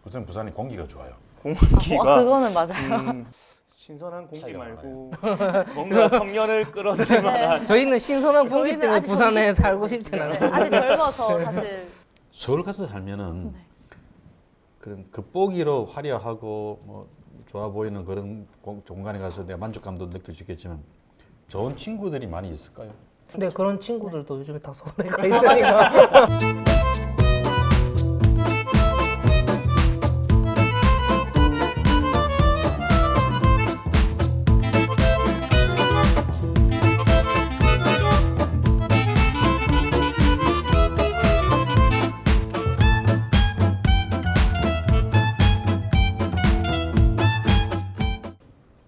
우선 부산이 공기가 좋아요. 공기가 그거는 맞아요. 신선한 공기 차이가 말고 뭔가 청년을 끌어들일 만한 저희는 신선한 공기 저희는 때문에 아직 부산에 젊기 살고 싶진 네, 않아요. 아직 젊어서 사실 서울 가서 살면은 그런 겉보기로 화려하고 뭐 좋아 보이는 그런 공간에 가서 내가 만족감도 느낄 수 있겠지만 좋은 친구들이 많이 있을까요? 근데 그런 친구들도 요즘에 다 서울에 가 있으니까.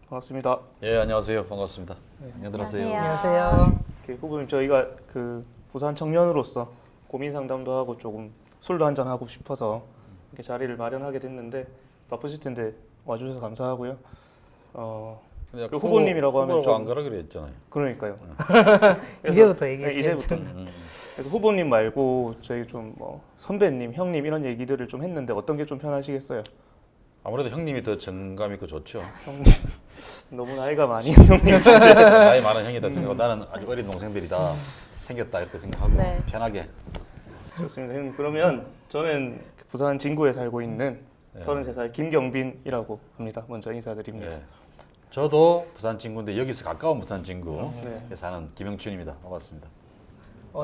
반갑습니다. 예, 안녕하세요. 반갑습니다. 안녕하세요. 안녕하세요. 후보님 저희가 그 부산 청년으로서 고민 상담도 하고 조금 술도 한잔 하고 싶어서 이렇게 자리를 마련하게 됐는데 바쁘실 텐데 와주셔서 감사하고요. 근데 그 후보님이라고 하면 후보라고 좀- 안 가라 그랬잖아요. 그러니까요. 이제부터 네, 얘기해. 이제부터. 그래서 후보님 말고 저희 좀 뭐 선배님, 형님 이런 얘기들을 좀 했는데 어떤 게 좀 편하시겠어요? 아무래도 형님이 더 정감 있고 좋죠. 형님 너무 나이가 많이 형님. 나이 많은 형이다 생각하고 나는 아주 어린 동생들이 다 생겼다 이렇게 생각하고 네. 편하게. 좋습니다. 형님 그러면 저는 부산 진구에 살고 있는 네. 33살 김경빈이라고 합니다. 먼저 인사드립니다. 예. 저도 부산 친구인데 여기서 가까운 부산 친구에 네. 사는 김영춘입니다. 반갑습니다.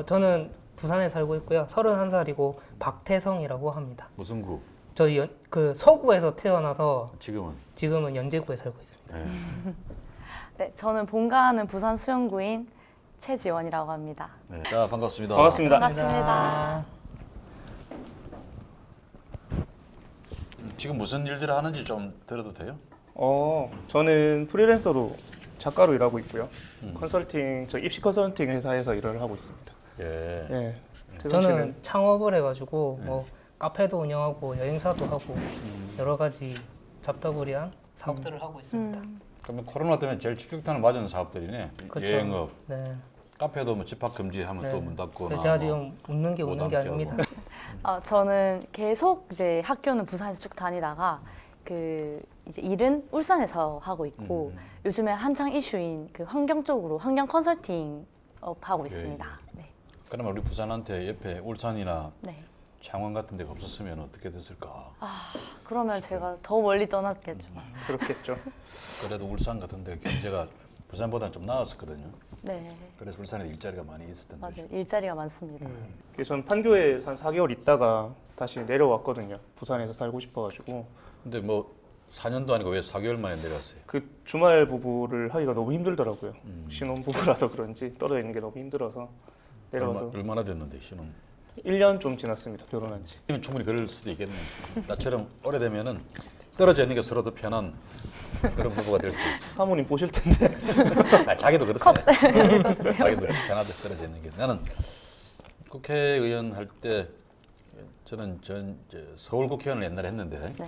저는 부산에 살고 있고요. 31살이고 박태성이라고 합니다. 무슨 구? 저희 그 서구에서 태어나서 지금은? 지금은 연제구에 살고 있습니다. 예. 네, 저는 본가는 부산 수영구인 최지원이라고 합니다. 네. 자, 반갑습니다. 반갑습니다. 반갑습니다. 지금 무슨 일들을 하는지 좀 들어도 돼요? 저는 프리랜서로 작가로 일하고 있고요. 컨설팅, 저 입시 컨설팅 회사에서 일을 하고 있습니다. 예. 예. 태성 저는 씨는 창업을 해가지고 뭐 카페도 운영하고 여행사도 하고 여러 가지 잡다구리한 사업들을 하고 있습니다. 그러면 코로나 때문에 제일 직격탄을 맞은 사업들이네. 그렇죠. 여행업, 네. 카페도 뭐 집합 금지하면 네. 또 문 닫고. 그래서 제가 지금 웃는 게 웃는 게 아닙니다. 저는 계속 이제 학교는 부산에서 쭉 다니다가 그 이제 일은 울산에서 하고 있고 요즘에 한창 이슈인 그 환경 쪽으로 환경 컨설팅 업 하고 있습니다. 네. 그러면 우리 부산한테 옆에 울산이나 네. 창원 같은 데가 없었으면 어떻게 됐을까? 그러면 제가 더 멀리 떠났겠죠. 그렇겠죠. 그래도 울산 같은 데 경제가 부산보다는 좀 나았었거든요. 네, 그래서 울산에 일자리가 많이 있었던 거죠. 맞아요. 일자리가 많습니다. 그래서 저는 판교에 한 4개월 있다가 다시 내려왔거든요. 부산에서 살고 싶어가지고 근데 뭐 4년도 아니고 왜 4개월 만에 내려왔어요? 그 주말 부부를 하기가 너무 힘들더라고요. 신혼 부부라서 그런지 떨어져 있는 게 너무 힘들어서 내려와서 얼마나 됐는데 신혼? 1년 좀 지났습니다. 결혼한 지. 충분히 그럴 수도 있겠네. 나처럼 오래되면은 떨어져 있는 게 서로 더 편한 그런 부부가 될 수도 있어. 사모님 보실 텐데. 자기도 그렇다. 자기도 편하게 떨어져 있는 게. 나는 국회의원 할 때 저는 이제 서울 국회의원을 옛날에 했는데 네.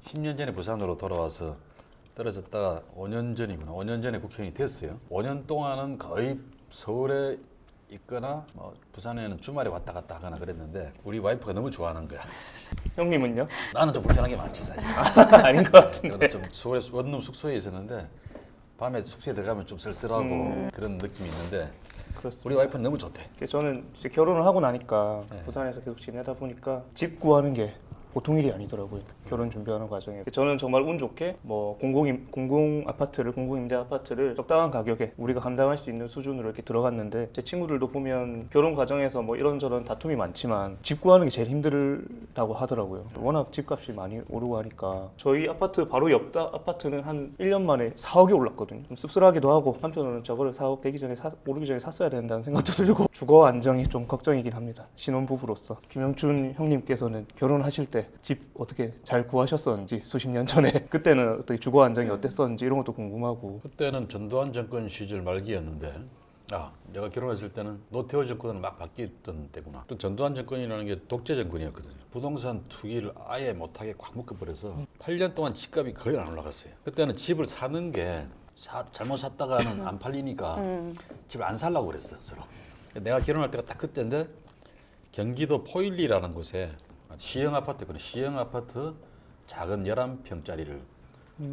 10년 전에 부산으로 돌아와서 떨어졌다가 5년 전이구나. 5년 전에 국회의원이 됐어요. 5년 동안은 거의 서울에 있거나 뭐 부산에는 주말에 왔다 갔다 하거나 그랬는데 우리 와이프가 너무 좋아하는 거야. 형님은요? 나는 좀 불편한 게 많지 사실. 아닌 것 같은데. 그래도 좀 서울에 원룸 숙소에 있었는데 밤에 숙소에 들어가면 좀 쓸쓸하고 그런 느낌이 있는데 그렇습니다. 우리 와이프는 너무 좋대. 저는 이제 결혼을 하고 나니까 부산에서 계속 지내다 보니까 집 구하는 게 보통 일이 아니더라고요. 결혼 준비하는 과정에. 저는 정말 운 좋게 뭐 공공 아파트를 공공임대 아파트를 적당한 가격에 우리가 감당할 수 있는 수준으로 이렇게 들어갔는데 제 친구들도 보면 결혼 과정에서 뭐 이런저런 다툼이 많지만 집 구하는 게 제일 힘들다고 하더라고요. 워낙 집값이 많이 오르고 하니까 저희 아파트 바로 옆 아파트는 한 1년 만에 4억이 올랐거든요. 좀 씁쓸하기도 하고 한편으로는 저거를 4억 되기 전에 오르기 전에 샀어야 된다는 생각도 들고 주거 안정이 좀 걱정이긴 합니다. 신혼부부로서. 김영춘 형님께서는 결혼하실 때 집 어떻게 잘 구하셨었는지 수십 년 전에 그때는 어떻게 주거 안정이 어땠었는지 이런 것도 궁금하고. 그때는 전두환 정권 시절 말기였는데 내가 결혼했을 때는 노태우 정권을 막 바뀌었던 때구나. 또 전두환 정권이라는 게 독재 정권이었거든요. 부동산 투기를 아예 못하게 꽉 묶어버려서 8년 동안 집값이 거의 안 올라갔어요. 그때는 집을 사는 게 잘못 샀다가는 안 팔리니까 집을 안 살라고 그랬어 서로. 내가 결혼할 때가 딱 그때인데 경기도 포일리라는 곳에 시형 아파트거든요. 시형 아파트 작은 11평짜리를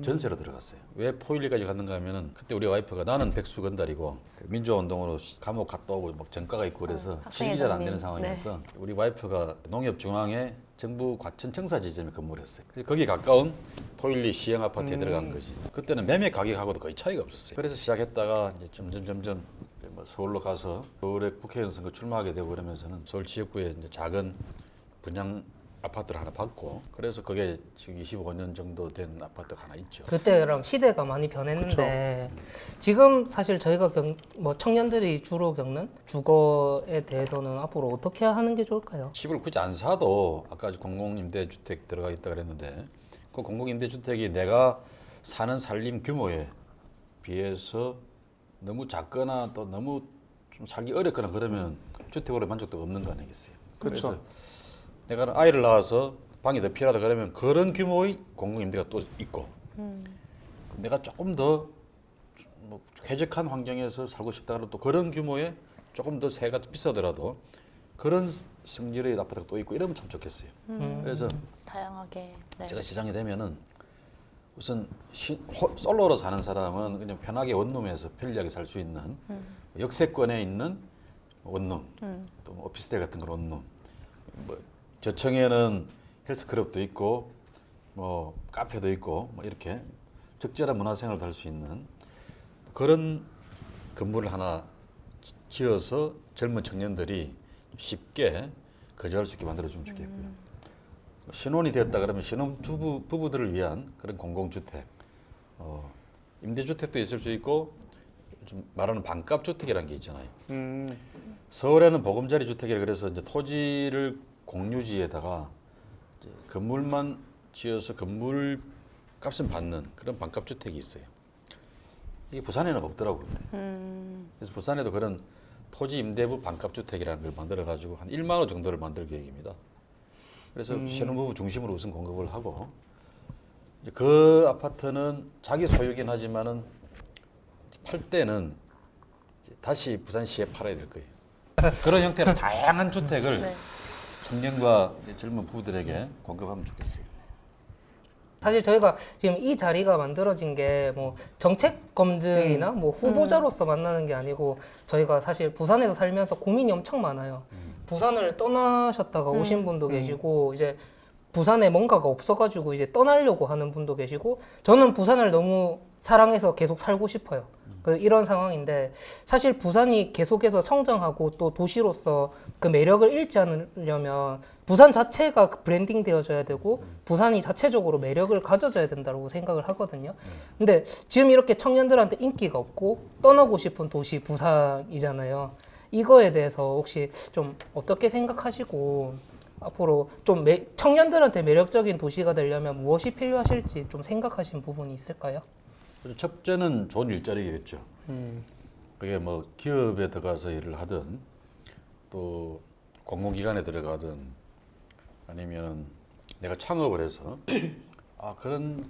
전세로 들어갔어요. 왜 포일리까지 갔는가 하면은 그때 우리 와이프가 나는 백수 건달이고 민주화 운동으로 감옥 갔다 오고 막 전가가 있고 그래서 학생회장님. 실기 잘 안 되는 상황이어서 우리 와이프가 농협중앙에 정부 과천 청사지점에 근무를 했어요. 그래서 거기 가까운 포일리 시형 아파트에 들어간 거지. 그때는 매매 가격하고도 거의 차이가 없었어요. 그래서 시작했다가 이제 점점 뭐 서울로 가서 서울에 국회의원 선거 출마하게 되고 그러면서는 서울 지역구에 이제 작은 분양 아파트를 하나 받고 그래서 그게 지금 25년 정도 된 아파트가 하나 있죠. 그때랑 시대가 많이 변했는데 지금 사실 저희가 뭐 청년들이 주로 겪는 주거에 대해서는 앞으로 어떻게 하는 게 좋을까요? 집을 굳이 안 사도 아까 공공임대주택 들어가 있다 그랬는데 그 공공임대주택이 내가 사는 살림 규모에 비해서 너무 작거나 또 너무 좀 살기 어렵거나 그러면 주택으로 만족도가 없는 거 아니겠어요? 그렇죠. 그래서 내가 아이를 낳아서 방이 더 필요하다 그러면 그런 규모의 공공임대가 또 있고 내가 조금 더 뭐 쾌적한 환경에서 살고 싶다 그러면 또 그런 규모의 조금 더 세가 비싸더라도 그런 성질의 아파트가 또 있고 이러면 참 좋겠어요. 그래서 다양하게. 네. 제가 시장이 되면은 우선 솔로로 사는 사람은 그냥 편하게 원룸에서 편리하게 살 수 있는 역세권에 있는 원룸, 또 오피스텔 같은 거 원룸, 뭐 저층에는 헬스클럽도 있고 뭐 카페도 있고 뭐 이렇게 적절한 문화생활을 할 수 있는 그런 건물을 하나 지어서 젊은 청년들이 쉽게 거주할 수 있게 만들어주면 좋겠고요. 신혼이 되었다 그러면 신혼 부부들을 위한 그런 공공주택, 임대주택도 있을 수 있고 좀 말하는 반값 주택이라는 게 있잖아요. 서울에는 보금자리 주택이라 그래서 이제 토지를 공유지에다가 이제 건물만 지어서 건물 값은 받는 그런 반값 주택이 있어요. 이게 부산에는 없더라고요. 그래서 부산에도 그런 토지 임대부 반값 주택이라는 걸 만들어 가지고 한 1만 원 정도를 만들 계획입니다. 그래서 신혼부부 중심으로 우선 공급을 하고 이제 그 아파트는 자기 소유긴 하지만은 팔 때는 이제 다시 부산시에 팔아야 될 거예요. 그런 형태로 다양한 주택을 청년과 젊은 부부들에게 공급하면 좋겠어요. 사실 저희가 지금 이 자리가 만들어진 게 뭐 정책 검증이나 뭐 후보자로서 만나는 게 아니고 저희가 사실 부산에서 살면서 고민이 엄청 많아요. 부산을 떠나셨다가 오신 분도 계시고 이제 부산에 뭔가가 없어가지고 이제 떠나려고 하는 분도 계시고 저는 부산을 너무 사랑해서 계속 살고 싶어요. 이런 상황인데 사실 부산이 계속해서 성장하고 또 도시로서 그 매력을 잃지 않으려면 부산 자체가 브랜딩 되어져야 되고 부산이 자체적으로 매력을 가져져야 된다고 생각을 하거든요. 근데 지금 이렇게 청년들한테 인기가 없고 떠나고 싶은 도시 부산이잖아요. 이거에 대해서 혹시 좀 어떻게 생각하시고 앞으로 좀 청년들한테 매력적인 도시가 되려면 무엇이 필요하실지 좀 생각하신 부분이 있을까요? 첫째는 좋은 일자리겠죠. 그게 뭐 기업에 들어가서 일을 하든 또 공공기관에 들어가든 아니면 내가 창업을 해서 아 그런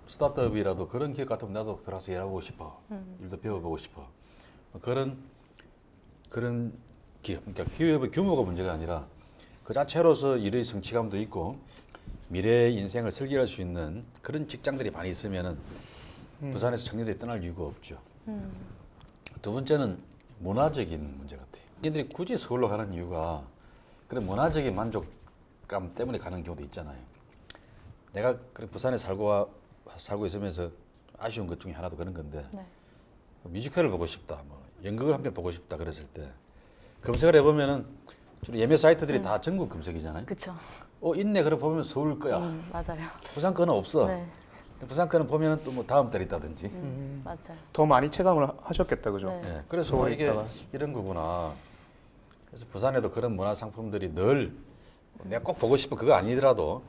스타트업이라도 그런 기업 같으면 나도 들어가서 일하고 싶어. 일도 배워보고 싶어. 그런 기업, 그러니까 기업의 규모가 문제가 아니라 그 자체로서 일의 성취감도 있고 미래의 인생을 설계할 수 있는 그런 직장들이 많이 있으면은 부산에서 청년들이 떠날 이유가 없죠. 두 번째는 문화적인 문제 같아요. 얘들이 굳이 서울로 가는 이유가 그런 문화적인 만족감 때문에 가는 경우도 있잖아요. 내가 그래 부산에 살고 있으면서 아쉬운 것 중에 하나도 그런 건데 네. 뮤지컬을 보고 싶다, 뭐 연극을 한 편 보고 싶다 그랬을 때 검색을 해보면은 주로 예매 사이트들이 다 전국 검색이잖아요. 그렇죠. 있네. 그래 보면 서울 거야. 맞아요. 부산 거는 없어. 네. 부산 거는 보면은 또 뭐 다음 달에 있다든지. 맞아요. 더 많이 체감을 하셨겠다, 그죠? 네. 네, 그래서 서울에 이게 있다가. 이런 거구나. 그래서 부산에도 그런 문화 상품들이 늘 내가 꼭 보고 싶어 그거 아니더라도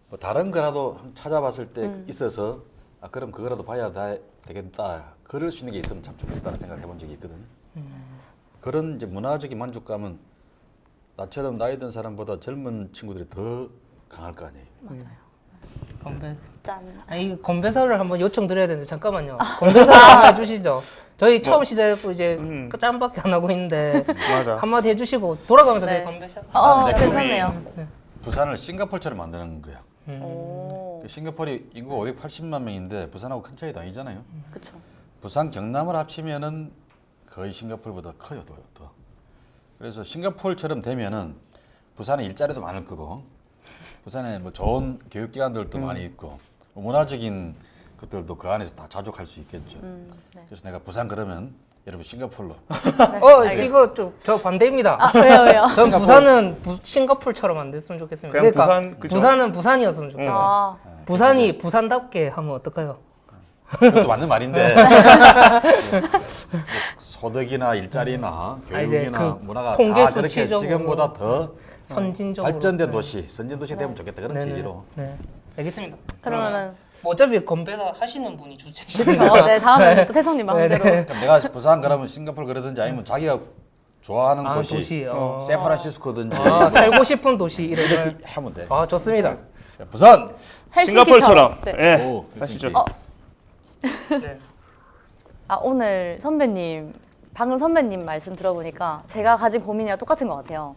뭐 다른 거라도 한번 찾아봤을 때 있어서 아 그럼 그거라도 봐야 되겠다. 그럴 수 있는 게 있으면 참 좋겠다는 생각을 해본 적이 있거든요. 그런 이제 문화적인 만족감은 나처럼 나이 든 사람보다 젊은 친구들이 더 강할 거 아니에요. 맞아요. 건배. 짠. 이 건배사를 한번 요청드려야 되는데 잠깐만요. 건배사 한번 해주시죠. 저희 처음 시작했고 이제 짬밖에 안 하고 있는데 맞아. 한마디 해주시고 돌아가면서 저희 네. 건배사. 괜찮네요. 부산을 싱가포르처럼 만드는 거야. 오, 싱가포르이 인구가 580만 명인데 부산하고 큰 차이도 아니잖아요. 그쵸. 부산 경남을 합치면은 거의 싱가포르보다 커요, 더. 그래서 싱가포르처럼 되면은 부산에 일자리도 많을 거고, 부산에 뭐 좋은 교육기관들도 많이 있고, 문화적인 것들도 그 안에서 다 자족할 수 있겠죠. 네. 그래서 내가 부산 그러면 여러분 싱가포르로. 이거 좀 저 반대입니다. 아, 왜요? 전 부산은 싱가포르처럼 안 됐으면 좋겠습니다. 그냥 그러니까 부산, 그죠? 부산은 부산이었으면 좋겠어요. 아, 부산이 부산답게 하면 어떨까요? 그것도 맞는 말인데 소득이나 일자리나 이제 교육이나 그 문화가 통계 다 저렇게 수치적으로 지금보다 더 선진적으로 발전된 네. 도시, 선진 도시가 되면 좋겠다 그런 네네. 취지로. 네, 알겠습니다. 그러면은 뭐 어차피 건배사 하시는 분이 주체시죠. 네, 다음에 또 태성님 마음대로. 그럼 내가 부산 그러면 싱가포르 그러든지 아니면 자기가 좋아하는 도시, 도시. 샌프란시스코든지 살고 싶은 도시 이렇게 이렇게. 하면 돼. 좋습니다. 부산. 싱가포르처럼. 네. 예. 오, 하시죠. 네. 아, 오늘 선배님, 방금 선배님 말씀 들어보니까 제가 가진 고민이랑 똑같은 것 같아요.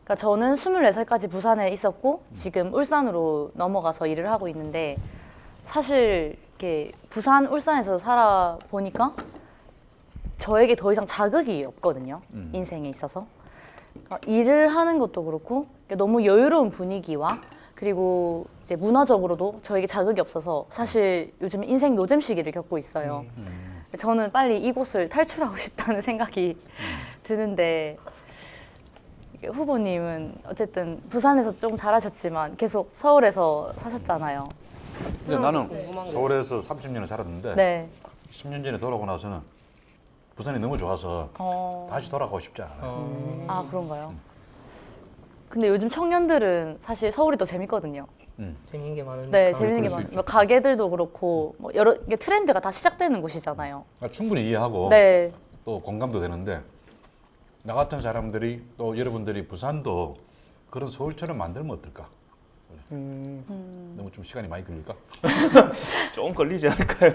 그러니까 저는 24살까지 부산에 있었고 지금 울산으로 넘어가서 일을 하고 있는데 사실 이렇게 부산, 울산에서 살아보니까 저에게 더 이상 자극이 없거든요. 인생에 있어서. 그러니까 일을 하는 것도 그렇고 너무 여유로운 분위기와 그리고 이제 문화적으로도 저에게 자극이 없어서 사실 요즘 인생 노잼 시기를 겪고 있어요. 저는 빨리 이곳을 탈출하고 싶다는 생각이 드는데 이게 후보님은 어쨌든 부산에서 좀 잘하셨지만 계속 서울에서 사셨잖아요. 근데 나는 궁금한 게 서울에서 30년을 살았는데 네. 10년 전에 돌아오고 나서는 부산이 너무 좋아서 어, 다시 돌아가고 싶지 않아요. 아, 그런가요? 근데 요즘 청년들은 사실 서울이 더 재밌거든요. 재밌는 게 많으니까. 네, 재밌는 게 그럴 수 많아요. 있죠. 뭐 가게들도 그렇고 뭐 여러 이게 트렌드가 다 시작되는 곳이잖아요. 충분히 이해하고 네, 또 공감도 되는데 나 같은 사람들이 또 여러분들이 부산도 그런 서울처럼 만들면 어떨까? 너무 좀 시간이 많이 걸릴까? 조금 걸리지 않을까요?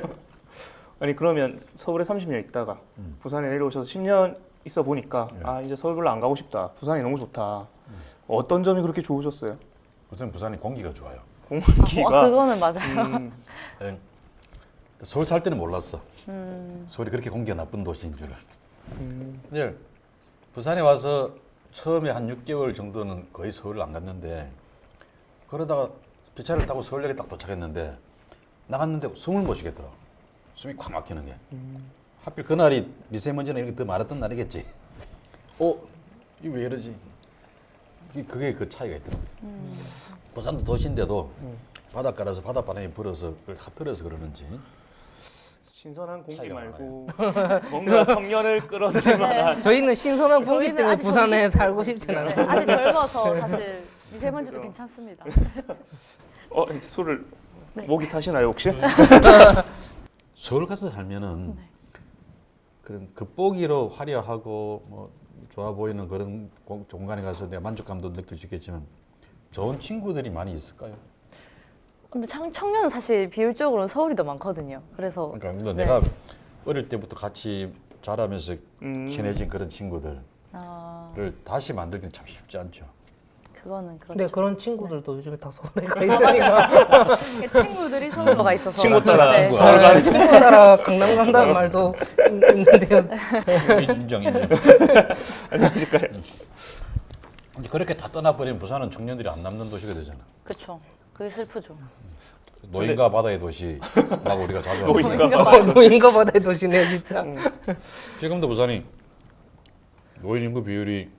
아니 그러면 서울에 30년 있다가 부산에 내려오셔서 10년 있어 보니까 아 이제 서울 별로 안 가고 싶다. 부산이 너무 좋다. 어떤 점이 그렇게 좋으셨어요? 우선 부산이 공기가 좋아요. 공기가 그거는 맞아요. 예. 서울 살 때는 몰랐어. 서울이 그렇게 공기가 나쁜 도시인 줄을. 근데 부산에 와서 처음에 한 6개월 정도는 거의 서울을 안 갔는데 그러다가 기차를 타고 서울역에 딱 도착했는데 나갔는데 숨을 못 쉬겠더라. 숨이 콱 막히는 게. 하필 그날이 미세먼지는 이렇게 더 많았던 날이겠지. 이게 왜 이러지? 그게 그 차이가 있더라고. 부산도 도시인데도 바닷가라서 바닷바람이 불어서 그걸 핫들어서 그러는지 신선한 공기 차이가 말고 뭔가 청년을 끌어들일 만한 저희는 신선한 공기 저희는 때문에 아직 부산에 젊기 살고 싶진 네, 않아요. 아직 젊어서 사실 미세먼지도 괜찮습니다. 술을 네. 목이 타시나요 혹시? 서울 가서 살면은 그런 겉보기로 화려하고 뭐 좋아 보이는 그런 공간에 가서 내가 만족감도 느낄 수 있겠지만 좋은 친구들이 많이 있을까요? 근데 청년은 사실 비율적으로는 서울이 더 많거든요. 그래서 그러니까 근데 네. 내가 어릴 때부터 같이 자라면서 친해진 그런 친구들을 아, 다시 만들기는 참 쉽지 않죠. 그거는 그렇죠. 근데 그런 친구들도 요즘에 다 서울에 가 있으니까 그러니까 친구들이 서울로 가 있어서 친구 따라 네. 서울 가는 친구 따라 강남 간다는 말도 있는데요. 인정. 안녕하실까요? 근데 그렇게 다 떠나버리면 부산은 청년들이 안 남는 도시가 되잖아. 그렇죠. 그게 슬프죠. 노인과 바다의 도시 막 우리가 자주 노인과 하는데 노인과 바다의 도시네 진짜. 지금도 부산이 노인 인구 비율이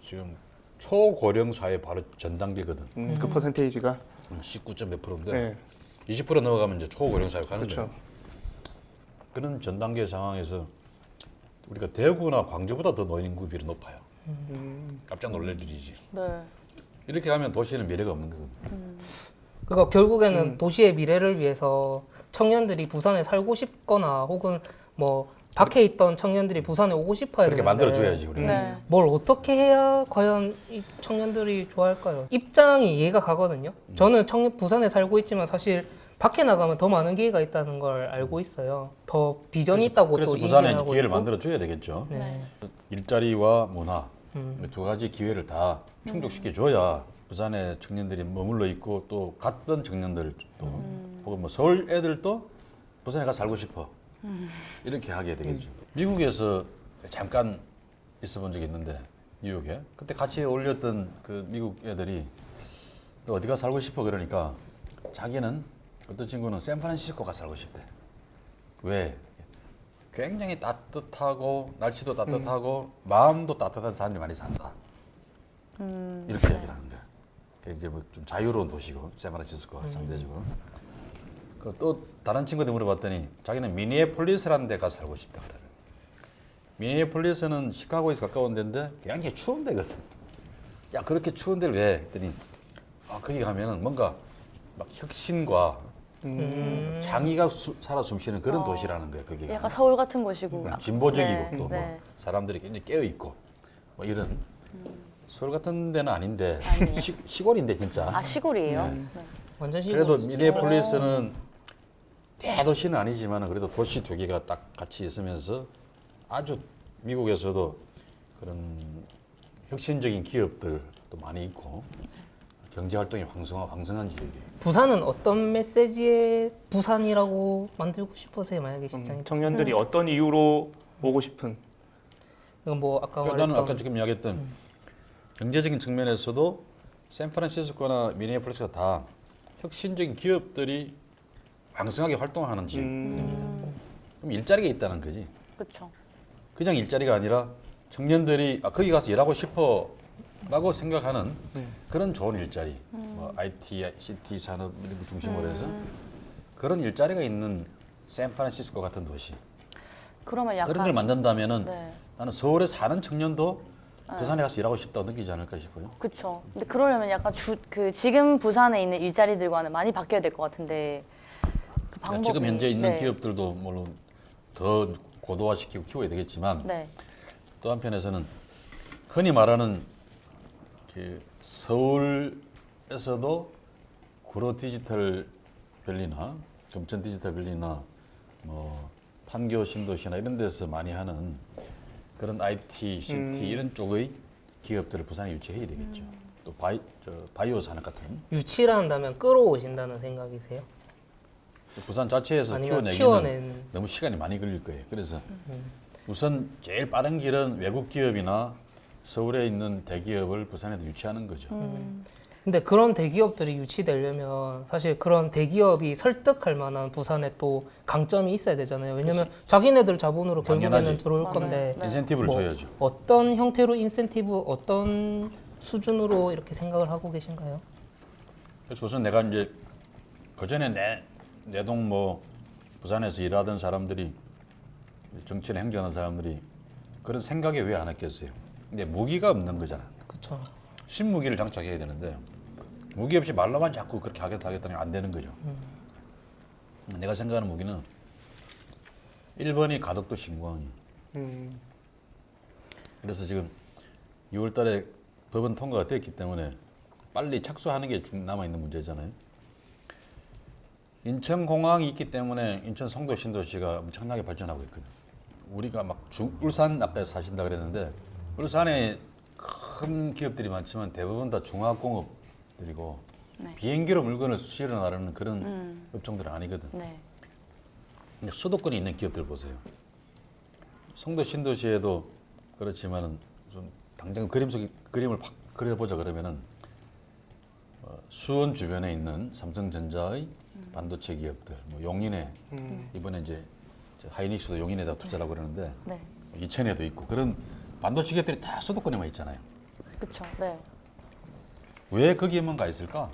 지금 초고령 사회 바로 전 단계거든. 그 퍼센테이지가 19.몇 %인데 네. 20% 넘어가면 이제 초고령 사회로 가는 그렇죠. 거야. 그런 전 단계 상황에서 우리가 대구나 광주보다 더 노인 인구 비율이 높아요. 깜짝 놀랄 일이지. 네. 이렇게 하면 도시에는 미래가 없는 거거든. 그러니까 결국에는 도시의 미래를 위해서 청년들이 부산에 살고 싶거나 혹은 뭐 밖에 있던 청년들이 부산에 오고 싶어야 그렇게 되는데 만들어줘야지 우리가. 네. 뭘 어떻게 해야 과연 이 청년들이 좋아할까요? 입장이 이해가 가거든요. 저는 부산에 살고 있지만 사실 밖에 나가면 더 많은 기회가 있다는 걸 알고 있어요. 더 비전이 있다고 그래서 또 부산에 인지하고 기회를 있고. 만들어줘야 되겠죠. 네. 일자리와 문화 두 가지 기회를 다 충족시켜줘야 부산에 청년들이 머물러 있고 또 갔던 청년들도 혹은 뭐 서울 애들도 부산에 가서 살고 싶어 이렇게 하게 되겠죠. 미국에서 잠깐 있어본 적이 있는데 뉴욕에 그때 같이 어울렸던 그 미국 애들이 너 어디 가서 살고 싶어 그러니까 자기는 어떤 친구는 샌프란시스코 가서 살고 싶대. 왜? 굉장히 따뜻하고 날씨도 따뜻하고 마음도 따뜻한 사람들이 많이 산다. 이렇게 얘기를 하는 거야. 그게 이제 뭐 좀 자유로운 도시고 샌프란시스코가 상대적으로. 그 또 다른 친구들 물어봤더니 자기는 미니애폴리스라는 데 가서 살고 싶다 그래. 미니애폴리스는 시카고에서 가까운 데인데 굉장히 추운 데거든. 야 그렇게 추운 데를 왜? 했더니 거기 가면은 뭔가 막 혁신과 장의가 살아 숨쉬는 그런 도시라는 거예요. 그게 약간 서울 같은 곳이고 진보적이고 네, 또 뭐 네. 사람들이 굉장히 깨어 있고 뭐 이런 서울 같은 데는 아닌데 아니에요. 시골인데 진짜. 아 시골이에요? 네. 완전 시골. 그래도 미니애폴리스는 대도시는 아니지만 그래도 도시 두 개가 딱 같이 있으면서 아주 미국에서도 그런 혁신적인 기업들도 많이 있고 경제 활동이 황성한 지역이에요. 부산은 어떤 메시지의 부산이라고 만들고 싶으세요? 만약에 시장님. 청년들이 어떤 이유로 오고 싶은 이건 뭐 아까 나는 말했던 아까 지금 이야기했던 경제적인 측면에서도 샌프란시스코나 미니애폴리스가 다 혁신적인 기업들이 왕성하게 활동하는 지역들입니다. 그럼 일자리가 있다는 거지. 그렇죠. 그냥 일자리가 아니라 청년들이 거기 가서 일하고 싶어라고 생각하는 그런 좋은 일자리, 뭐 IT, CT 산업 이런 걸 중심으로 해서 그런 일자리가 있는 샌프란시스코 같은 도시 그러면 약간 그런 걸 만든다면은 네. 나는 서울에 사는 청년도 부산에 가서 일하고 싶다고 느끼지 않을까 싶어요. 그렇죠. 근데 그러려면 약간 그 지금 부산에 있는 일자리들과는 많이 바뀌어야 될 것 같은데 그 방법이 지금 현재 있는 네. 기업들도 물론 더 고도화시키고 키워야 되겠지만 네. 또 한편에서는 흔히 말하는 그 서울에서도 구로 디지털 밸리나 금천 디지털 밸리나 뭐 판교 신도시나 이런 데서 많이 하는 그런 IT, CT 이런 쪽의 기업들을 부산에 유치해야 되겠죠. 또 바이오 산업 같은 유치한다면 끌어오신다는 생각이세요? 부산 자체에서 아니면 키워내기는 너무 시간이 많이 걸릴 거예요. 그래서 우선 제일 빠른 길은 외국 기업이나 서울에 있는 대기업을 부산에도 유치하는 거죠. 근데 그런 대기업들이 유치되려면 사실 그런 대기업이 설득할 만한 부산에 또 강점이 있어야 되잖아요. 왜냐면 자기네들 자본으로 결국에는 당연하지. 들어올 맞아요. 건데 네. 인센티브를 뭐 줘야죠. 어떤 형태로 인센티브, 어떤 수준으로 이렇게 생각을 하고 계신가요? 그래서 우선 내가 이제 그전에 내 동 뭐 부산에서 일하던 사람들이 정치나 행정하는 사람들이 그런 생각에 왜 안 했겠어요? 근데 무기가 없는 거잖아. 그렇죠. 신무기를 장착해야 되는데 무기 없이 말로만 자꾸 그렇게 하겠다니 안 되는 거죠. 내가 생각하는 무기는 1번이 가덕도 신공항이. 그래서 지금 6월달에 법원 통과가 됐기 때문에 빨리 착수하는 게 남아 있는 문제잖아요. 인천공항이 있기 때문에 인천 송도 신도시가 엄청나게 발전하고 있거든. 우리가 막 울산 아까 사신다 그랬는데 울산에 큰 기업들이 많지만 대부분 다 중화공업들이고 네. 비행기로 물건을 실어 나르는 그런 업종들은 아니거든. 네. 근데 수도권에 있는 기업들 보세요. 송도 신도시에도 그렇지만은 좀 당장 그림을 확 그려보자 그러면은 수원 주변에 있는 삼성전자의 반도체 기업들, 뭐 용인에 이번에 이제 하이닉스도 용인에다 투자라고 그러는데 네. 이천에도 있고 그런 반도체 기업들이 다 수도권에만 있잖아요. 그렇죠. 네. 왜 거기에만 가 있을까?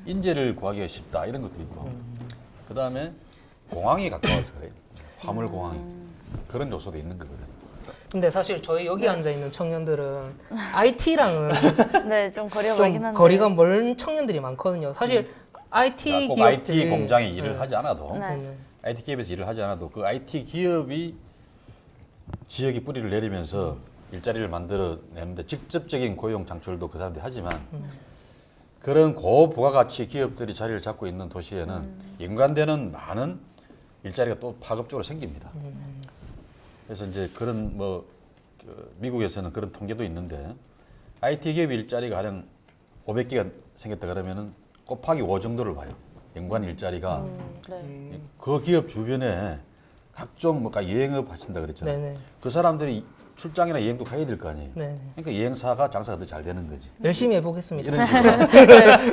인재를 구하기가 쉽다 이런 것도 있고 그 다음에 공항이 가까워서 그래요. 화물 공항이 그런 요소도 있는 거거든. 근데 사실 저희 여기 앉아 있는 청년들은 IT랑은 네, 좀 거리가 멀긴 좀 한데. 거리가 먼 청년들이 많거든요. 사실 IT 꼭 기업들이 IT 공장에 일을 하지 않아도 네. IT 기업에서 일을 하지 않아도 그 IT 기업이 지역에 뿌리를 내리면서 일자리를 만들어내는데 직접적인 고용 창출도 그 사람들이 하지만 그런 고부가가치 기업들이 자리를 잡고 있는 도시에는 연관되는 많은 일자리가 또 파급적으로 생깁니다. 그래서 이제 그런 뭐 미국에서는 그런 통계도 있는데 IT 기업 일자리가 가령 500개가 생겼다 그러면은 곱하기 5 정도를 봐요. 연간 일자리가 네. 그 기업 주변에 각종 뭐가 여행업 하신다 그랬잖아요. 네네. 그 사람들이 출장이나 여행도 가야 될 거 아니에요. 네. 그러니까 여행사가 장사가 더 잘 되는 거지. 열심히 해보겠습니다. 이런 식으로. 네,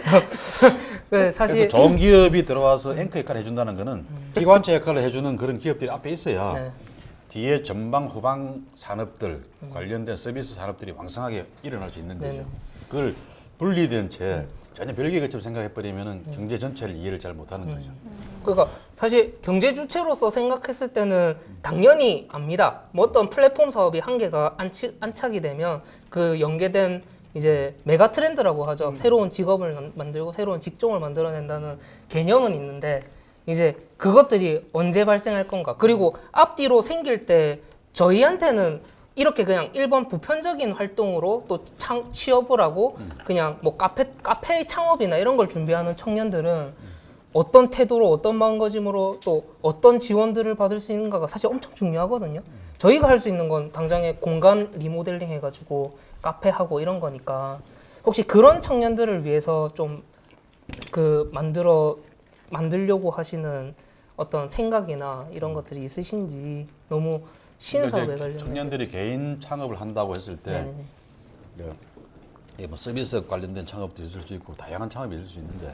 그래서 사실 좋은 기업이 들어와서 앵커 역할을 해준다는 거는 기관차 역할을 해주는 그런 기업들이 앞에 있어야 네. 뒤에 전방 후방 산업들 관련된 서비스 산업들이 왕성하게 일어날 수 있는 거죠. 네네. 그걸 분리된 채 전혀 별개 것처럼 생각해버리면 경제 전체를 이해를 잘 못하는 거죠. 그러니까 사실 경제 주체로서 생각했을 때는 당연히 압니다. 뭐 어떤 플랫폼 사업이 한계가 안착이 되면 그 연계된 이제 메가 트렌드라고 하죠. 새로운 직업을 만들고 새로운 직종을 만들어낸다는 개념은 있는데 이제 그것들이 언제 발생할 건가? 그리고 앞뒤로 생길 때 저희한테는 이렇게 그냥 일반 보편적인 활동으로 또 취업을 하고 그냥 뭐 카페 창업이나 이런 걸 준비하는 청년들은 어떤 태도로 어떤 마음가짐으로 또 어떤 지원들을 받을 수 있는가가 사실 엄청 중요하거든요. 저희가 할 수 있는 건 당장에 공간 리모델링 해가지고 카페 하고 이런 거니까 혹시 그런 청년들을 위해서 좀 그 만들려고 하시는 어떤 생각이나 이런 것들이 있으신지 너무 신사업에 근데 이제 관련 청년들이 개인 창업을 한다고 했을 때 네네네. 이게 뭐 서비스 관련된 창업도 있을 수 있고 다양한 창업이 있을 수 있는데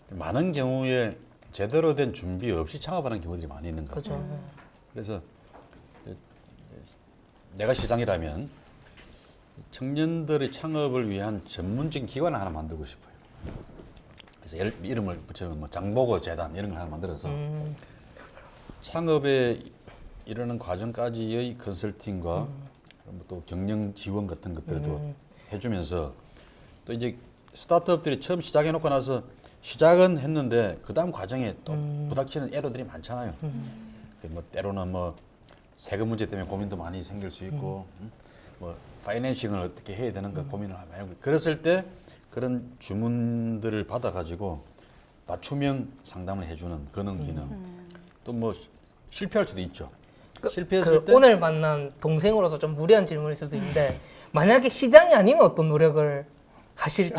많은 경우에 제대로 된 준비 없이 창업하는 경우들이 많이 있는 거죠. 그렇죠. 그래서 내가 시장이라면 청년들의 창업을 위한 전문적인 기관을 하나 만들고 싶어요. 그래서 이름을 붙이면 뭐 장보고 재단 이런 걸 하나 만들어서 창업에 이르는 과정까지의 컨설팅과 또 경영 지원 같은 것들도 해주면서 또 이제 스타트업들이 처음 시작해놓고 나서 시작은 했는데 그 다음 과정에 또 부닥치는 애로들이 많잖아요. 뭐 때로는 뭐 세금 문제 때문에 고민도 많이 생길 수 있고 뭐 파이낸싱을 어떻게 해야 되는가 고민을 하면 그랬을 때 그런 주문들을 받아가지고 맞춤형 상담을 해주는 그런 기능 또 뭐 실패할 수도 있죠. 실패했을 때 오늘 만난 동생으로서 좀 무리한 질문일 수도 있는데 만약에 시장이 아니면 어떤 노력을 하실지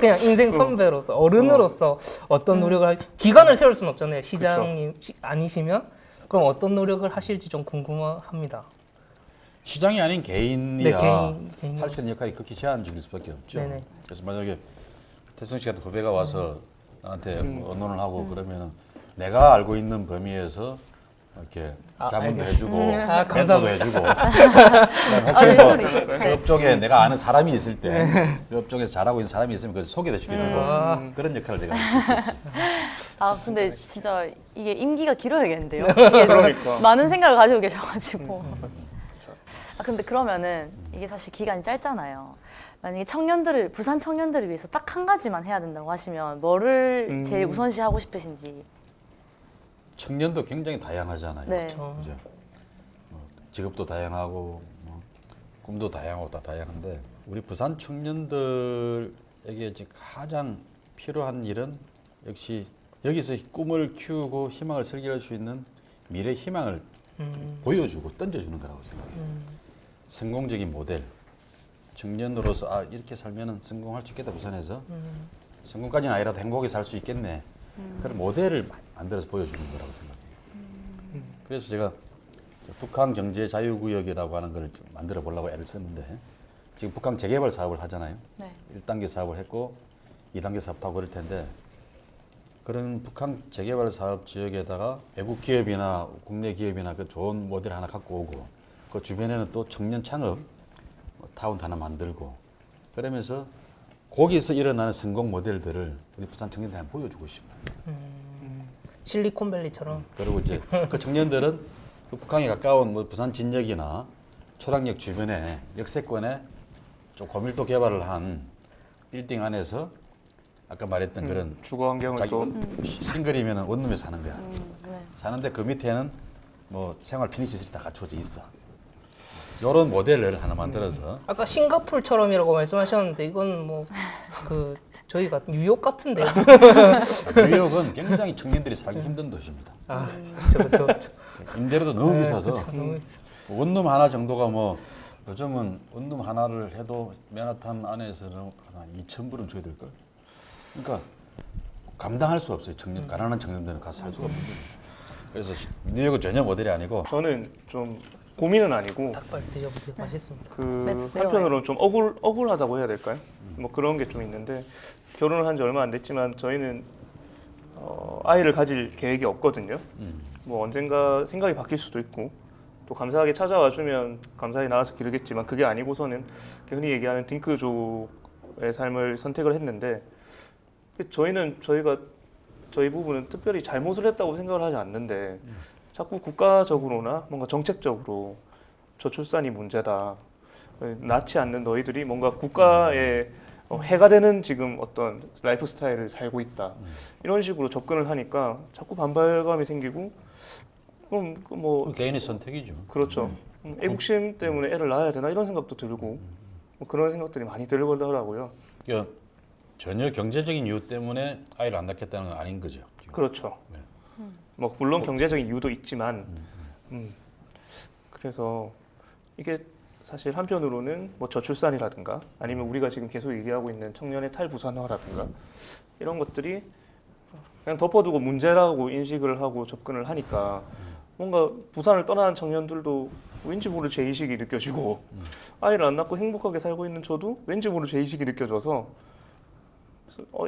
그냥 인생 선배로서 어른으로서 어떤 노력을 기간을 세울 수는 없잖아요. 시장이 아니시면 그럼 어떤 노력을 하실지 좀 궁금합니다. 시장이 아닌 개인이야 네, 개인 할 수 있는 역할이 극히 제한적일 수밖에 없죠. 네네. 그래서 만약에 태승 씨 같은 후배가 와서 나한테 뭐 언론을 하고 그러면은 내가 알고 있는 범위에서 이렇게 자문도 해주고 멘토도 감사합니다. 해주고 그다음에 혹시 이 소리. 그 업종에 내가 아는 사람이 있을 때 그 업종에서 잘하고 있는 사람이 있으면 그 소개도 시켜주고 그런 역할을 내가 할 수 있겠지. 아 근데 진짜 이게 임기가 길어야겠는데요. 이게 그러니까. 많은 생각을 가지고 계셔가지고. 아 근데 그러면은 이게 사실 기간이 짧잖아요. 만약에 청년들을 부산 청년들을 위해서 딱 한 가지만 해야 된다고 하시면 뭐를 제일 우선시하고 싶으신지. 청년도 굉장히 다양하잖아요. 네. 그렇죠. 그죠? 직업도 다양하고 꿈도 다양하고 다 다양한데 우리 부산 청년들에게 지금 가장 필요한 일은 역시 여기서 꿈을 키우고 희망을 설계할 수 있는 미래 희망을 보여주고 던져주는 거라고 생각해요. 성공적인 모델. 청년으로서 아 이렇게 살면은 성공할 수 있겠다 부산에서 성공까지는 아니라도 행복하게 살 수 있겠네. 그런 모델을 만들어서 보여주는 거라고 생각해요. 그래서 제가 북한 경제 자유구역이라고 하는 걸 만들어 보려고 애를 썼는데 지금 북한 재개발 사업을 하잖아요. 네. 1단계 사업을 했고 2단계 사업도 하고 그럴 텐데 그런 북한 재개발 사업 지역에다가 외국 기업이나 국내 기업이나 그 좋은 모델 하나 갖고 오고 그 주변에는 또 청년 창업 타운 하나 만들고 그러면서 거기서 일어나는 성공 모델들을 우리 부산 청년들한테 보여주고 싶어요. 실리콘밸리처럼 그리고 이제 그 청년들은 그 북한에 가까운 뭐 부산 진역이나 초락역 주변에 역세권에 좀 고밀도 개발을 한 빌딩 안에서 아까 말했던 그런 주거 환경을 자기 또 싱글이면 원룸에 사는 거야. 네. 사는데 그 밑에는 뭐 생활 편의 시설이 다 갖춰져 있어. 이런 모델을 하나 만들어서 아까 싱가폴처럼이라고 말씀하셨는데 이건 뭐 그 저희가 뉴욕 같은데요. 뉴욕은 굉장히 청년들이 살기 힘든 도시입니다. 그렇죠. 임대료도 너무 비싸서 너무 원룸 하나 정도가 뭐 요즘은 원룸 하나를 해도 맨하탄 안에서는 한 2,000불은 줘야 될걸. 그러니까 감당할 수 없어요. 가난한 청년들은 가서 살 수가 없는 거예요. 그래서 뉴욕은 전혀 모델이 아니고 저는 좀 고민은 아니고 닭발 드셔보세요. 맛있습니다. 그 매워요. 한편으로는 좀 억울하다고 해야 될까요? 뭐 그런 게 좀 있는데 결혼을 한 지 얼마 안 됐지만 저희는 아이를 가질 계획이 없거든요. 뭐 언젠가 생각이 바뀔 수도 있고 또 감사하게 찾아와 주면 감사히 나와서 기르겠지만 그게 아니고서는 흔히 얘기하는 딩크족의 삶을 선택을 했는데 저희 부부는 특별히 잘못을 했다고 생각을 하지 않는데 자꾸 국가적으로나 뭔가 정책적으로 저출산이 문제다. 낳지 않는 너희들이 뭔가 국가에 해가 되는 지금 어떤 라이프 스타일을 살고 있다. 이런 식으로 접근을 하니까 자꾸 반발감이 생기고 그럼 뭐 개인의 선택이죠. 그렇죠. 애국심 때문에 애를 낳아야 되나 이런 생각도 들고 뭐 그런 생각들이 많이 들더라고요. 그러니까 전혀 경제적인 이유 때문에 아이를 안 낳겠다는 건 아닌 거죠. 지금. 그렇죠. 네. 뭐 물론 경제적인 이유도 있지만 그래서 이게 사실 한편으로는 뭐 저출산이라든가 아니면 우리가 지금 계속 얘기하고 있는 청년의 탈부산화라든가 이런 것들이 그냥 덮어두고 문제라고 인식을 하고 접근을 하니까 뭔가 부산을 떠나는 청년들도 왠지 모를 죄의식이 느껴지고 아이를 안 낳고 행복하게 살고 있는 저도 왠지 모를 죄의식이 느껴져서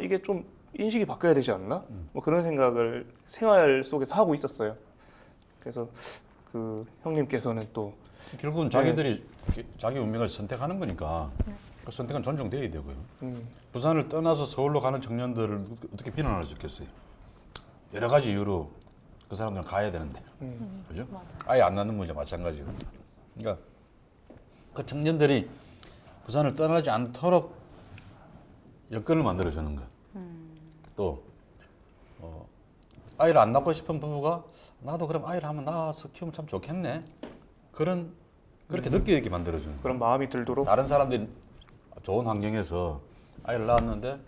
이게 좀 인식이 바뀌어야 되지 않나? 뭐 그런 생각을 생활 속에서 하고 있었어요. 그래서 그 형님께서는 또 결국은 자기들이 자기 운명을 선택하는 거니까 그 선택은 존중돼야 되고요. 부산을 떠나서 서울로 가는 청년들을 어떻게 비난할 수 있겠어요? 여러 가지 이유로 그 사람들은 가야 되는데, 그죠? 아예 안 낳는 문제 마찬가지고. 그러니까 그 청년들이 부산을 떠나지 않도록 여건을 만들어 주는 것. 또 아이를 안 낳고 싶은 부부가 나도 그럼 아이를 한번 낳아서 키우면 참 좋겠네. 그렇게 느끼게 만들어 주는. 그런 마음이 들도록 다른 사람들이 좋은 환경에서 아이를 낳았는데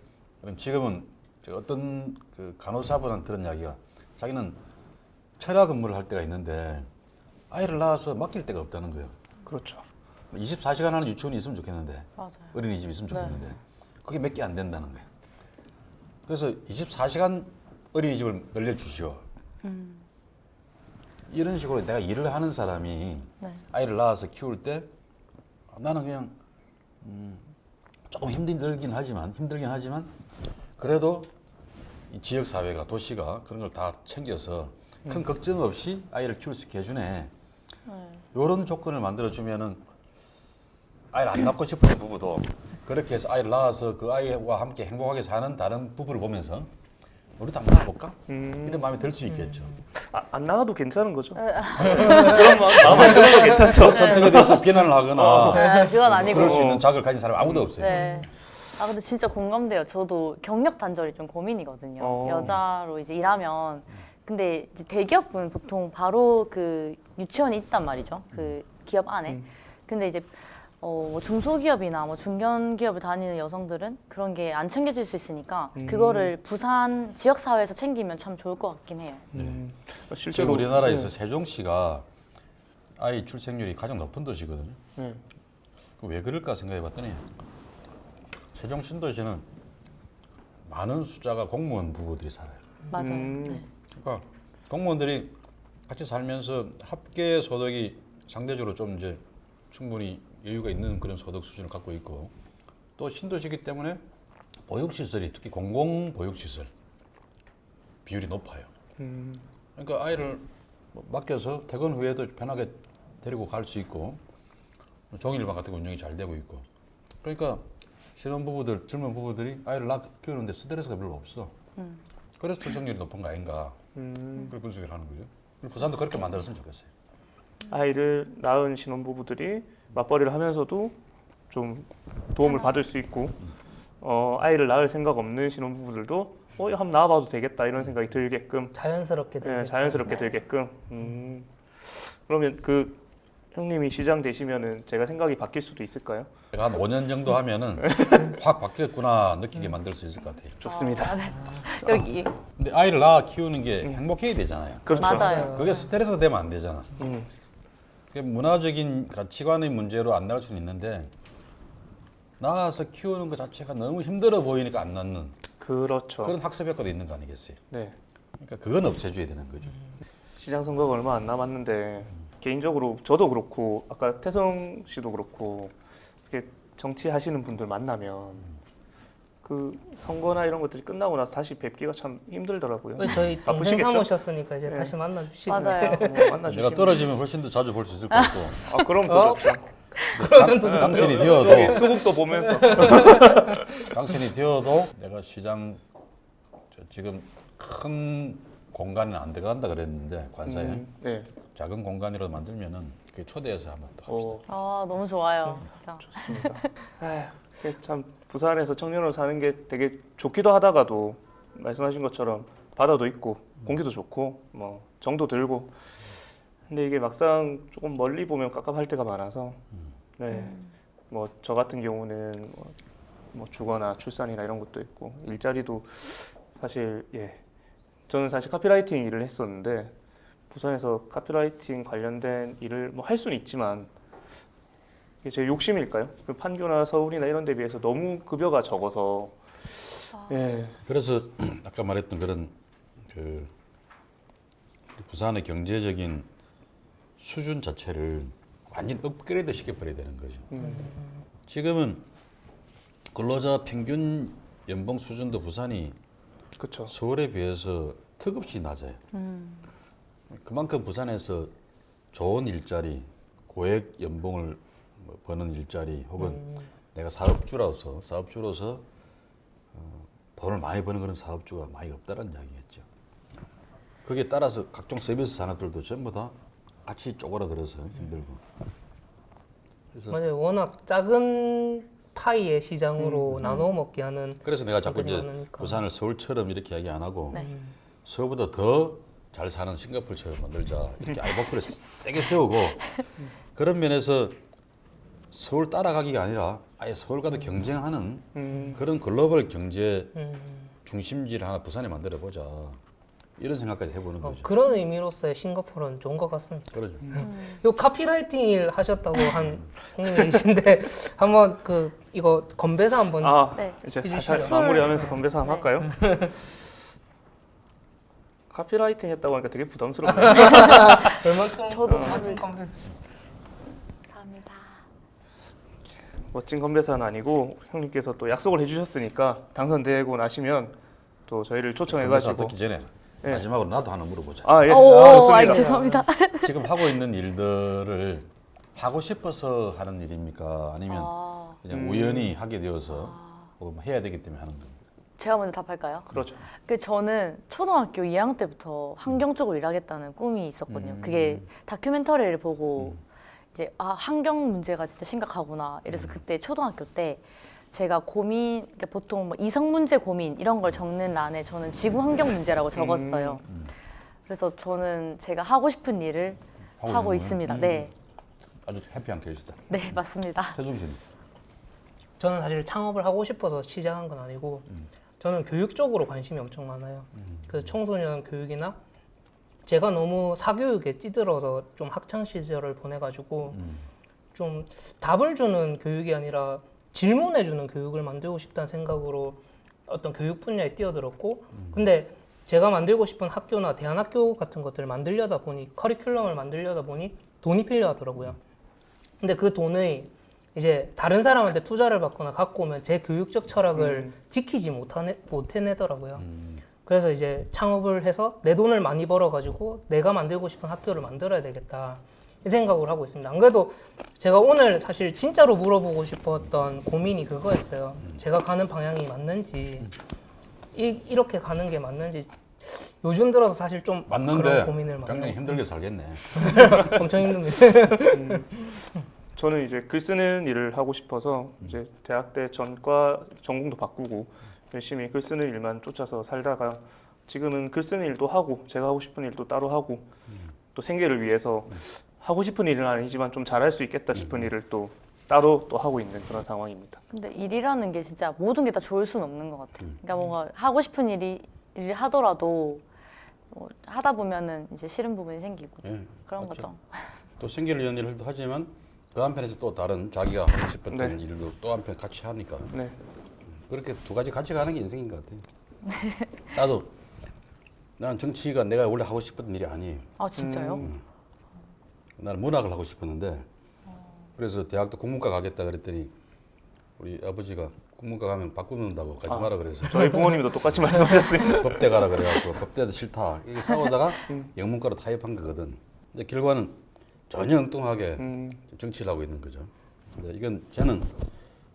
그럼 지금은 제가 어떤 그 간호사분한테 들은 이야기가 자기는 철야 근무를 할 때가 있는데 아이를 낳아서 맡길 데가 없다는 거예요. 그렇죠. 24시간 하는 유치원이 있으면 좋겠는데 맞아요. 어린이집이 있으면 좋겠는데 그게 몇 개 안 된다는 거예요. 그래서 24시간 어린이집을 늘려주시오. 이런 식으로 내가 일을 하는 사람이 네. 아이를 낳아서 키울 때 나는 그냥 조금 힘들긴 하지만 그래도 이 지역 사회가 도시가 그런 걸 다 챙겨서 큰 걱정 없이 아이를 키울 수 있게 해주네. 이런 조건을 만들어 주면은 아이를 안 낳고 싶은 부부도 그렇게 해서 아이를 낳아서 그 아이와 함께 행복하게 사는 다른 부부를 보면서 우리도 한번 낳아볼까? 이런 마음이 들 수 있겠죠. 안 나가도 괜찮은 거죠. 그런 마음이 들어도 괜찮죠. 선택에 대해서 비난을 하거나 네, 그건 아니고. 그럴 수 있는 자격을 가진 사람이 아무도 없어요. 네. 아 근데 진짜 공감돼요. 저도 경력 단절이 좀 고민이거든요. 여자로 이제 일하면 근데 이제 대기업은 보통 바로 그 유치원이 있단 말이죠. 그 기업 안에. 근데 이제 뭐 중소기업이나 뭐 중견기업을 다니는 여성들은 그런 게 안 챙겨질 수 있으니까 그거를 부산 지역 사회에서 챙기면 참 좋을 것 같긴 해요. 지금 실제로 우리나라에서 세종시가 아이 출생률이 가장 높은 도시거든요. 네. 왜 그럴까 생각해봤더니 세종 신도시는 많은 숫자가 공무원 부부들이 살아요. 맞아요. 네. 그러니까 공무원들이 같이 살면서 합계 소득이 상대적으로 좀 이제 충분히 여유가 있는 그런 소득 수준을 갖고 있고 또 신도시이기 때문에 보육시설이 특히 공공보육시설 비율이 높아요. 그러니까 아이를 맡겨서 퇴근 후에도 편하게 데리고 갈 수 있고 종일반 같은 거 운영이 잘 되고 있고 그러니까 신혼부부들, 젊은 부부들이 아이를 키우는데 스트레스가 별로 없어. 그래서 출생률이 높은 거 아닌가 그런 분석을 하는 거죠. 부산도 그렇게 만들었으면 좋겠어요. 아이를 낳은 신혼부부들이 맞벌이를 하면서도 좀 도움을 받을 수 있고 아이를 낳을 생각 없는 신혼부부들도 한번 낳아봐도 되겠다 이런 생각이 들게끔 자연스럽게 네, 자연스럽게 들게끔 그러면 그 형님이 시장 되시면은 제가 생각이 바뀔 수도 있을까요? 제가 한 5년 정도 하면은 확 바뀌었구나 느끼게 만들 수 있을 것 같아요. 좋습니다. 여기 근데 아이를 낳아 키우는 게 행복해야 되잖아요. 그렇죠. 맞아요. 그게 스트레스가 되면 안 되잖아. 문화적인 가치관의 문제로 안 나올 수는 있는데 낳아서 키우는 것 자체가 너무 힘들어 보이니까 안 낳는 그렇죠. 그런 학습 효과도 있는 거 아니겠어요? 네. 그러니까 그건 없애줘야 되는 거죠. 시장 선거가 얼마 안 남았는데 개인적으로 저도 그렇고 아까 태성 씨도 그렇고 이렇게 정치하시는 분들 만나면 그 선거나 이런 것들이 끝나고 나서 다시 뵙기가 참 힘들더라고요. 왜 저희 동생 바쁘시겠죠? 삼으셨으니까 이제 네. 다시 만나 주시고. 맞아요. 만나주시면 내가 떨어지면 훨씬 더 자주 볼 수 있을 것 같고 아 그럼 더 좋죠. 당신이 여기 되어도 수국도 보면서 당신이 되어도 내가 시장 지금 큰 공간에 안 들어간다 그랬는데 관사에 네. 작은 공간이라도 만들면은 그 초대해서 한번 또 합시다. 아 너무 좋아요. 진짜. 좋습니다. 이게 참 부산에서 청년으로 사는 게 되게 좋기도 하다가도 말씀하신 것처럼 바다도 있고 공기도 좋고 뭐 정도 들고 근데 이게 막상 조금 멀리 보면 깝깝할 때가 많아서 네. 뭐 저 같은 경우는 뭐 주거나 출산이나 이런 것도 있고 일자리도 사실 저는 사실 카피라이팅 일을 했었는데 부산에서 카피라이팅 관련된 일을 뭐 할 수는 있지만 이게 제 욕심일까요? 그 판교나 서울이나 이런 데 비해서 너무 급여가 적어서 그래서 아까 말했던 그런 그 부산의 경제적인 수준 자체를 완전 업그레이드 시켜버려야 되는 거죠. 지금은 근로자 평균 연봉 수준도 부산이 그렇죠. 서울에 비해서 턱없이 낮아요. 그만큼 부산에서 좋은 일자리, 고액 연봉을 버는 일자리 혹은 내가 사업주로서 돈을 많이 버는 그런 사업주가 많이 없다는 이야기겠죠. 거기에 따라서 각종 서비스 산업들도 전부 다 같이 쪼그라들어서 힘들고. 그래서 맞아요. 워낙 작은 파이의 시장으로 나눠 먹게 하는. 그래서 내가 자꾸 것들이 이제 많으니까. 부산을 서울처럼 이렇게 이야기 안 하고 네. 서울보다 더 잘 사는 싱가포르처럼 만들자 이렇게 알바코를 세게 세우고 그런 면에서 서울 따라가기가 아니라 아예 서울과도 경쟁하는 그런 글로벌 경제 중심지를 하나 부산에 만들어 보자 이런 생각까지 해보는 거죠. 그런 의미로서의 싱가포르는 좋은 것 같습니다. 그러죠. 요 카피라이팅 일 하셨다고 한 형님이 계신데 한번 이거 건배사 한번 네. 이제 해주시죠. 살살 마무리하면서 건배사 한번 네. 할까요? 카피라이팅 했다고 하니까 되게 부담스럽네요. 얼마큼 저도 멋진 건배. 감사합니다. 멋진 건배사는 아니고 형님께서 또 약속을 해주셨으니까 당선되고 나시면 또 저희를 그래서 초청해가지고 듣기 전에 네. 마지막으로 나도 하나 물어보자. 예. 오, 좋습니다. 죄송합니다. 지금 하고 있는 일들을 하고 싶어서 하는 일입니까? 아니면 그냥 우연히 하게 되어서 혹은 해야 되기 때문에 하는 겁니까? 제가 먼저 답할까요? 그렇죠. 저는 초등학교 2학년 때부터 환경 쪽으로 일하겠다는 꿈이 있었거든요. 그게 다큐멘터리를 보고 이제 환경 문제가 진짜 심각하구나. 이래서 그때 초등학교 때 제가 고민, 그러니까 보통 뭐 이성 문제 고민 이런 걸 적는 란에 저는 지구 환경 문제라고 적었어요. 그래서 저는 제가 하고 싶은 일을 하고 있는 있습니다. 거예요? 네, 아주 해피한 케이스다. 네 맞습니다. 태중 씨. 저는 사실 창업을 하고 싶어서 시작한 건 아니고 저는 교육 쪽으로 관심이 엄청 많아요. 그 청소년 교육이나 제가 너무 사교육에 찌들어서 좀 학창 시절을 보내가지고 좀 답을 주는 교육이 아니라 질문해주는 교육을 만들고 싶다는 생각으로 어떤 교육 분야에 뛰어들었고 근데 제가 만들고 싶은 학교나 대안학교 같은 것들을 만들려다 보니 커리큘럼을 만들려다 보니 돈이 필요하더라고요. 근데 그 돈의 이제 다른 사람한테 투자를 받거나 갖고 오면 제 교육적 철학을 지키지 못해내더라고요. 그래서 이제 창업을 해서 내 돈을 많이 벌어가지고 내가 만들고 싶은 학교를 만들어야 되겠다 이 생각을 하고 있습니다. 안 그래도 제가 오늘 사실 진짜로 물어보고 싶었던 고민이 그거였어요. 제가 가는 방향이 맞는지 이렇게 가는 게 맞는지 요즘 들어서 사실 좀 맞는데 그런 고민을 많이 굉장히 하고 힘들게 살겠네. 엄청 힘듭니다. 저는 이제 글 쓰는 일을 하고 싶어서 이제 대학 때 전과 전공도 바꾸고 열심히 글 쓰는 일만 쫓아서 살다가 지금은 글 쓰는 일도 하고 제가 하고 싶은 일도 따로 하고 또 생계를 위해서 하고 싶은 일은 아니지만 좀 잘할 수 있겠다 싶은 일을 또 따로 또 하고 있는 그런 상황입니다. 근데 일이라는 게 진짜 모든 게 다 좋을 수는 없는 것 같아요. 그러니까 뭔가 하고 싶은 일을 하더라도 뭐 하다 보면은 이제 싫은 부분이 생기고 예, 그런 맞죠. 거죠. 또 생계를 위한 일도 하지만 그 한편에서 또 다른 자기가 하고 싶었던 네. 일도 또 한편 같이 하니까 네. 그렇게 두 가지 같이 가는 게 인생인 것 같아요. 나는 정치가 내가 원래 하고 싶었던 일이 아니에요. 아 진짜요? 나는 문학을 하고 싶었는데 그래서 대학도 국문과 가겠다 그랬더니 우리 아버지가 국문과 가면 바꾸는다고 가지 마라 그래서 저희 부모님도 똑같이 말씀하셨습니다. 법대 가라 그래갖고 법대도 싫다 이게 싸우다가 영문과로 타입한 거거든. 근데 결과는 전혀 엉뚱하게 정치를 하고 있는 거죠. 근데 이건 저는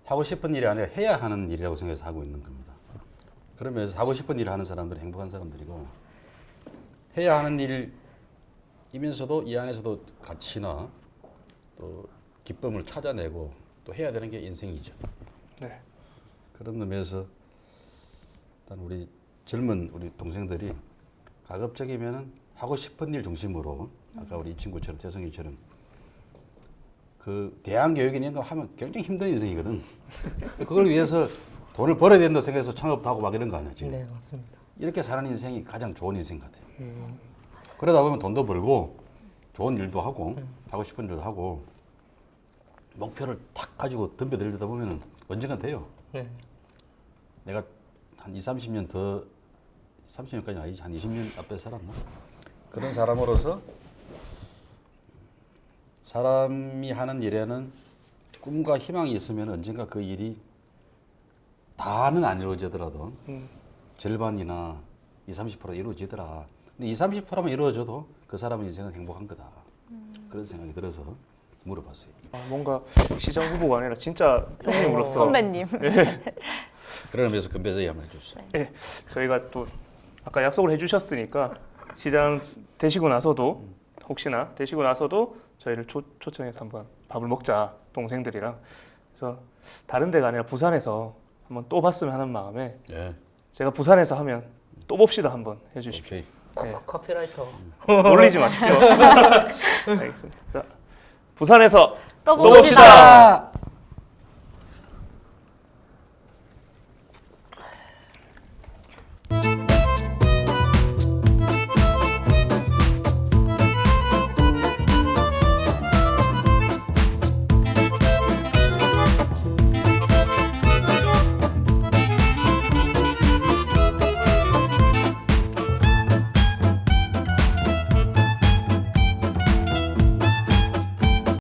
하고 싶은 일이 아니라 해야 하는 일이라고 생각해서 하고 있는 겁니다. 그러면서 하고 싶은 일을 하는 사람들은 행복한 사람들이고 해야 하는 일이면서도 이 안에서도 가치나 또 기쁨을 찾아내고 또 해야 되는 게 인생이죠. 네. 그런 의미에서 일단 우리 젊은 우리 동생들이 가급적이면은 하고 싶은 일 중심으로 아까 우리 이 친구처럼 태성이처럼 그 대학 교육이나 이런 거 하면 굉장히 힘든 인생이거든. 그걸 위해서 돈을 벌어야 된다고 생각해서 창업도 하고 막 이런 거 아니야 지금. 네, 맞습니다. 이렇게 사는 인생이 가장 좋은 인생 같아요. 그러다 보면 돈도 벌고 좋은 일도 하고 하고 싶은 일도 하고 목표를 탁 가지고 덤벼들다 보면 언젠간 돼요. 네. 내가 한 30년 더 30년까지는 아니지 한 20년 앞에 살았나? 그런 사람으로서 사람이 하는 일에는 꿈과 희망이 있으면 언젠가 그 일이 다는 안 이루어지더라도 절반이나 20, 30% 이루어지더라. 근데 20, 30%만 이루어져도 그 사람의 인생은 행복한 거다. 그런 생각이 들어서 물어봤어요. 뭔가 시장 후보가 아니라 진짜 형님으로서 선배님. 그런 의미에서 건배제의 한번 해주세요. 네, 저희가 또 아까 약속을 해주셨으니까 시장 되시고 나서도 혹시나 되시고 나서도 저희를 초청해서 한번 밥을 먹자 동생들이랑. 그래서 다른 데가 아니라 부산에서 한번 또 봤으면 하는 마음에 예, 제가 부산에서 하면 또 봅시다 한번 해주십시오. 오케이. 네. 커피라이터. 놀리지 마십시오. 알겠습니다. 자, 부산에서 또 봅시다. 봅시다.